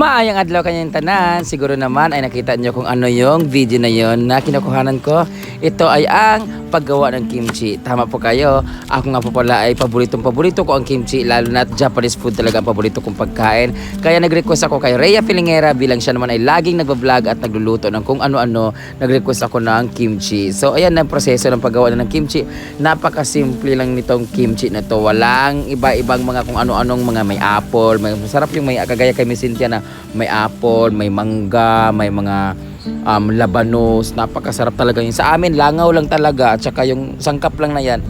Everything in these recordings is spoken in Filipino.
Maayang adlaw kanyang tanan. Siguro naman ay nakita nyo kung ano yung video na yon na kinukuhanan ko. Ito ay ang paggawa ng kimchi. Tama po kayo. Ako nga po pala ay paborito ko ang kimchi. Lalo na Japanese food talaga ang paborito kong pagkain. Kaya nag-request ako kay Rhea Filingera bilang siya naman ay laging nagbablog at nagluluto ng kung ano-ano. Nag-request ako ng kimchi. So ayan ang proseso ng paggawa ng kimchi. Napakasimple lang nitong kimchi na to. Walang iba-ibang mga kung ano-anong mga may apple. May masarap yung may kagaya kay Miss Cynthia na may apple, may mangga, may mga labanos. Napakasarap talaga yun. Sa amin, langaw lang talaga. At saka yung sangkap lang na yan.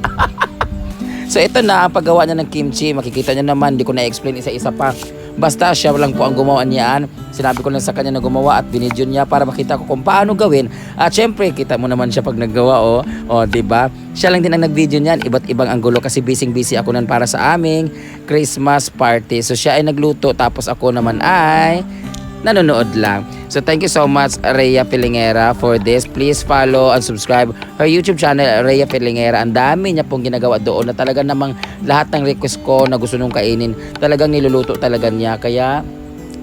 So ito na ang paggawa niya ng kimchi. Makikita niyo naman, hindi ko na-explain isa-isa pa. Basta siya lang po ang gumawa niyan. Sinabi ko lang sa kanya na gumawa at binidyo niya para makita ko kung paano gawin. At syempre, kita mo naman siya pag naggawa, diba? Siya lang din ang nag-video niyan. Iba't ibang anggulo kasi busy ako nan para sa aming Christmas party. So siya ay nagluto tapos ako naman ay nanonood lang. So thank you so much Rhea Filingera for this. Please follow and subscribe her YouTube channel Rhea Filingera. Ang dami niya pong ginagawa doon na talaga namang lahat ng request ko na gusto nung kainin talagang niluluto talaga niya. Kaya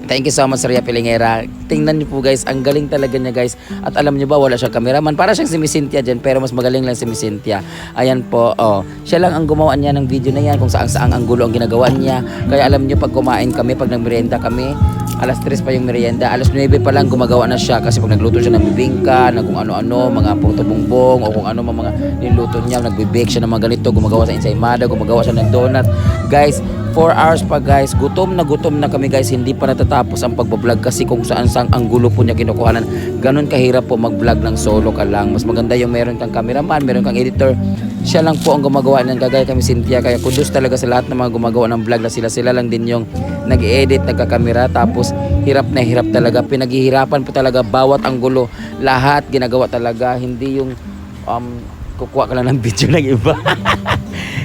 thank you so much Rhea Filingera. Tingnan niyo po guys, ang galing talaga niya guys. At alam niyo ba, wala siyang cameraman. Para siyang si Miss Cynthia dyan, pero mas magaling lang si Miss Cynthia. Ayan po, siya lang ang gumawa niya ng video na yan kung saan anggulo ang ginagawa niya. Kaya alam niyo, pag kumain kami, pag nagmerienda kami, alas 3 pa yung merienda, alas 9 pa lang gumagawa na siya kasi pag nagluto siya ng bibingka, ng kung ano-ano, mga puto bongbong o kung ano mga niluto niya, nagbibake siya ng mga ganito, gumagawa sa ensaymada, gumagawa siya ng donut. Guys, 4 hours pa guys, gutom na kami guys, hindi pa natatapos ang pagbablog kasi kung saan ang gulo po niya kinukuhanan. Ganun kahirap po mag-vlog ng solo ka lang. Mas maganda yung meron kang cameraman, meron kang editor. Siya lang po ang gumagawa ng kagaya kami Cynthia. Kaya kudos talaga sa lahat ng mga gumagawa ng vlog na sila lang din yung nag-edit, nagkakamera. Tapos hirap na hirap talaga. Pinaghihirapan po talaga bawat anggulo. Lahat ginagawa talaga. Hindi yung kukuha ka lang ng video ng iba.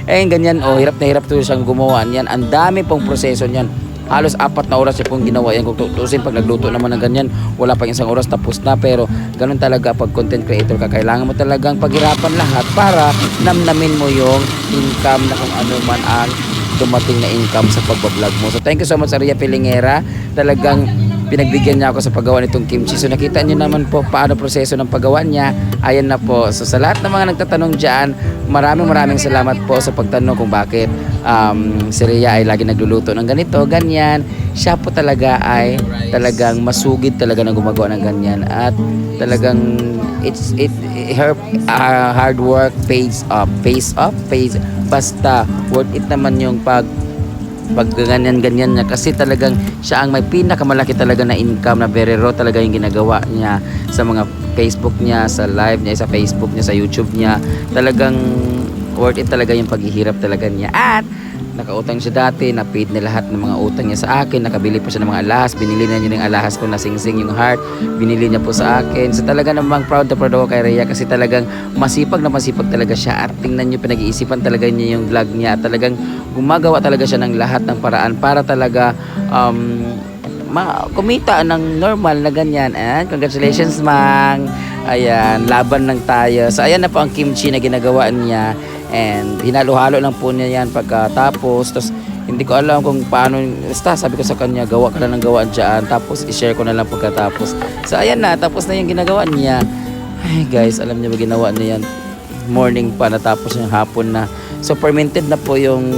Ganyan, hirap na hirap to siyang gumawa niyan. Ang dami pong proseso niyan. Halos 4 na oras siya pong ginawa yan. Kung tutusin, pag nagluto naman ng ganyan, wala pang 1 oras tapos na. Pero ganun talaga pag content creator ka, kailangan mo talagang paghirapan lahat para namnamin mo yung income na kung ano man ang dumating na income sa pagbablog mo. So thank you so much Rhea Filingera. Talagang pinagbigyan niya ako sa paggawa nitong kimchi. So nakita niyo naman po paano proseso ng paggawa niya. Ayan na po. So sa lahat ng mga nagtatanong dyan, maraming salamat po sa pagtanong kung bakit si Rhea ay lagi nagluluto ng ganito, ganyan. Siya po talaga ay talagang masugid talaga na gumagawa ng ganyan. At talagang her hard work pays off. Basta worth it naman yung pag ganyan niya kasi talagang siya ang may pinakamalaki talaga na income na very raw talaga yung ginagawa niya sa mga Facebook niya, sa live niya, sa Facebook niya, sa YouTube niya. Talagang worth it talaga yung paghihirap talaga niya. At nakautang siya dati, na-paid na lahat ng mga utang niya sa akin, nakabili pa siya ng mga alahas, binili na niya ng alahas ko na sing-sing yung heart, binili niya po sa akin. So talaga namang proud ako kay Rhea kasi talagang masipag talaga siya at tingnan niyo, pinag-iisipan talaga niya yung vlog niya at talagang gumagawa talaga siya ng lahat ng paraan para talaga kumita ng normal na ganyan. And congratulations Mang, ayan, laban lang tayo. So ayan na po ang kimchi na ginagawa niya. And hinalo-halo lang po niya yan pagkatapos. Tapos hindi ko alam kung paano. Basta sabi ko sa kanya, gawa ka lang ng gawa dyan. Tapos i-share ko na lang pagkatapos. So ayan na, tapos na yung ginagawa niya. Ay guys, alam niyo ba ginawa niya yan? Morning pa, natapos yung hapon na. So fermented na po yung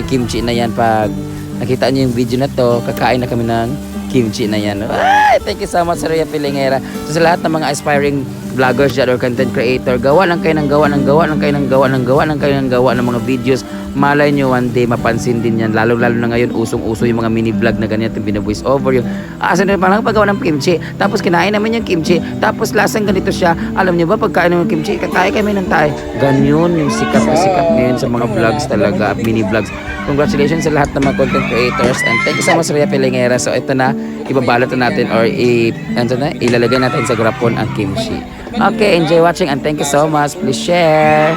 kimchi na yan. Pag nakita niyo yung video na to, kakain na kami ng kimchi na yan. Ay, thank you so much Rhea Filingera. So sa lahat ng mga aspiring vloggers dyan or content creator, gawa lang kayo ng gawa ng mga videos. Malay nyo one day mapansin din yan, lalo na ngayon usong-uso yung mga mini vlog na ganyan, yung bina-voice over yung asan na parang paggawa ng kimchi, tapos kinain namin yung kimchi, tapos lasang ganito siya. Alam nyo ba, pagkain ng kimchi, kakain kami ng tayo. Ganyan yung sikat na sikat ngayon sa mga vlogs talaga, mini vlogs. Congratulations sa lahat ng mga content creators and thank you so much Rhea Filingera. So ito na, ibabalot na natin or ilalagay natin sa grapon ang kimchi. Okay, enjoy watching and thank you so much. Please share.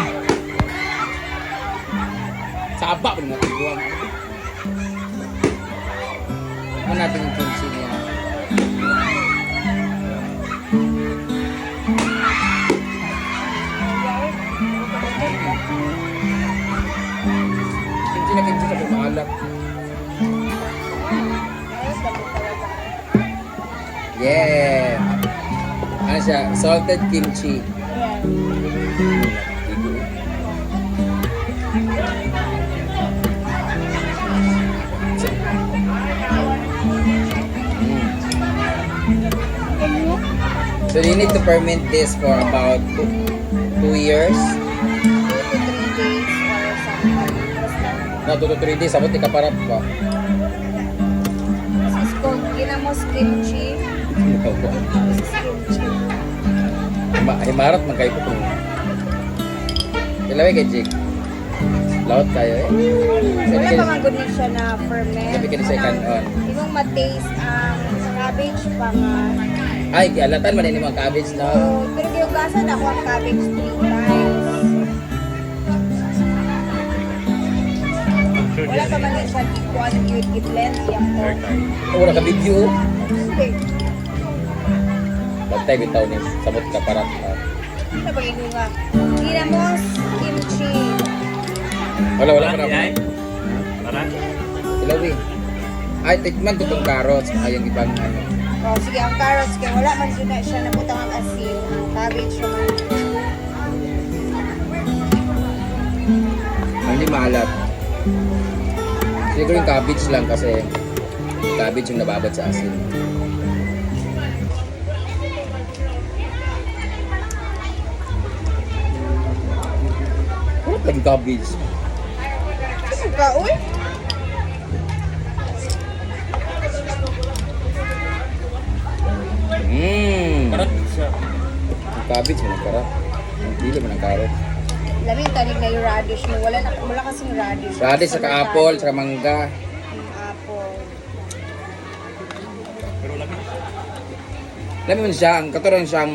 Saba pa natin buwan. Ano natin yung kimchi niya? Kimchi na kimchi sa maalat. siya, salted kimchi. Yes. So you need to ferment this for about 2 years. 2 to 3 days or something. Basta. No, 2 to 3 days. Sabot ikaparap pa. This is called ginamos kimchi. This is kimchi. Himarap man kayo po. Ilaway kay Jake. Laot kayo eh. Wala pa man good na siya na ferment. Sabi ka ni siya kanon. Ibang ma-taste ang cabbage pa nga. Ay, alatan man ini mga cabbage na. So, pero giugasan ako ang cabbage 3 times. Wala pa man siya kuan cute i-blend yan po. Wala ka video. Hindi. Bagtay bitaw ni sabot ka parap. Ano ba ginoo nga? Ginamos kimchi. Wala pa na. Marami. Ilaway. Ay, tikman ko tong carrots. Ay, yung ibang ano. Oh, sige, ang carrots kaya wala man dyan na siya nabutang ang asin. Ang cabbage naman. Hindi maalat. Siguro yung cabbage lang kasi cabbage yung nababad sa asin. Ano lagi cabbage? Ano ka, uy? Parang siya. Yung cabbage mo nagkarap. Ang dili mo ng carrot. Laming tanig na yung radish mo. Wala kasing radish. Radish, saka apple, saka mangga. Yung apple. Pero lamig. Alam mo siya, ang katuroon siyang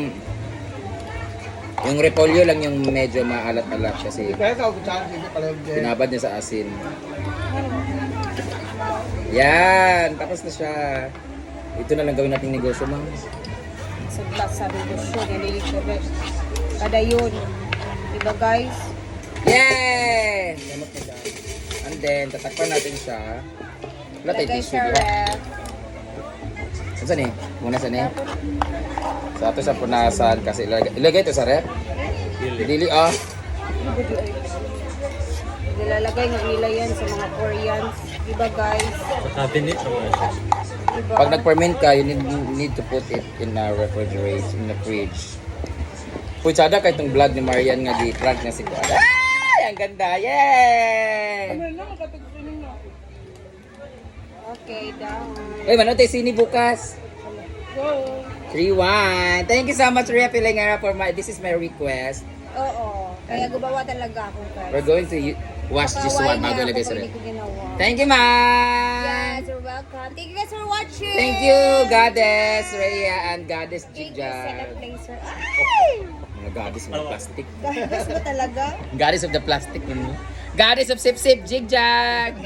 yung repolyo lang yung medyo maalat-alat kasi Kaya ka, kutsara sige pala yung binabad niya sa asin. Yan, tapos na siya. Ito na lang gawin nating negosyo, ma'am. Sa negosyo, nalilito na. Kada yun. Diba guys? Yay! And then, tatakpan natin siya. Wala tayo Lagay tissue, sa di ba? ref. Saan eh? Muna saan eh? Sa ito sa punasan kasi ilagay ito sa ref. Dili ah. Nilalagay ng nila yan sa mga Koreans. Diba guys? Sa cabinet naman siya. Diba? Pag nag-ferment ka, you need to put it in a refrigerator, in the fridge. Putsada ka itong vlog ni Marian nga di-track na si Kuan. Ay! Ang ganda! Yay! Okay, down. Uy, manood tayo sini bukas. 3-1. Thank you so much, Rhea Pilingara, for this is my request. Oo. Kaya gumawa talaga ako guys. We're going to wash this one bago ilagay sa Hindi ref. ko ginawa. Thank you, ma'am! Yes, you're welcome. Thank you guys for watching. Thank you, Goddess Rhea and Goddess Thank you, Senna Jija. Placer. Ay! Mga Goddess ng plastic. Guys, ba talaga? Goddess of the plastic. Goddess of Sip Sip Jigjag.